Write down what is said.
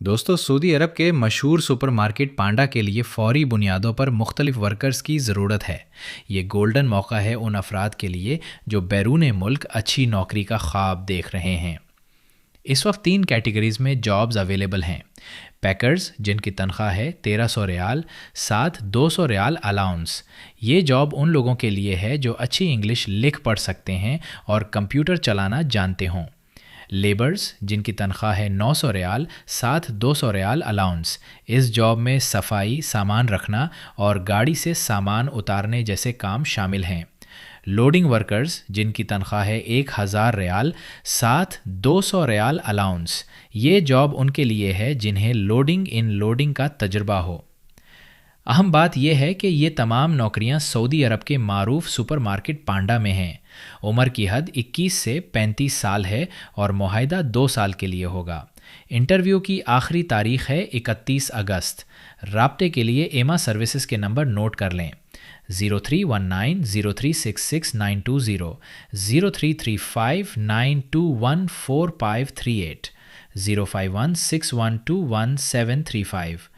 دوستو سعودی عرب کے مشہور سپر مارکیٹ پانڈا کے لیے فوری بنیادوں پر مختلف ورکرز کی ضرورت ہے۔ یہ گولڈن موقع ہے ان افراد کے لیے جو بیرون ملک اچھی نوکری کا خواب دیکھ رہے ہیں۔ اس وقت 3 کیٹیگریز میں جابز اویلیبل ہیں۔ پیکرز جن کی تنخواہ ہے 1300 ریال، ساتھ 200 ریال الاؤنس۔ یہ جاب ان لوگوں کے لیے ہے جو اچھی انگلش لکھ پڑھ سکتے ہیں اور کمپیوٹر چلانا جانتے ہوں۔ لیبرز جن کی تنخواہ ہے 900 ریال، ساتھ 200 ریال الاؤنس۔ اس جاب میں صفائی، سامان رکھنا اور گاڑی سے سامان اتارنے جیسے کام شامل ہیں۔ لوڈنگ ورکرز جن کی تنخواہ ہے 1000 ریال، ساتھ 200 ریال الاؤنس۔ یہ جاب ان کے لیے ہے جنہیں لوڈنگ ان لوڈنگ کا تجربہ ہو۔ اہم بات یہ ہے کہ یہ تمام نوکریاں سعودی عرب کے معروف سپر مارکیٹ پانڈا میں ہیں۔ عمر کی حد 21 سے 35 سال ہے اور معاہدہ 2 سال کے لیے ہوگا۔ انٹرویو کی آخری تاریخ ہے 31 اگست۔ رابطے کے لیے ایما سروسز کے نمبر نوٹ کر لیں: 03190366 033592145538 0516121735۔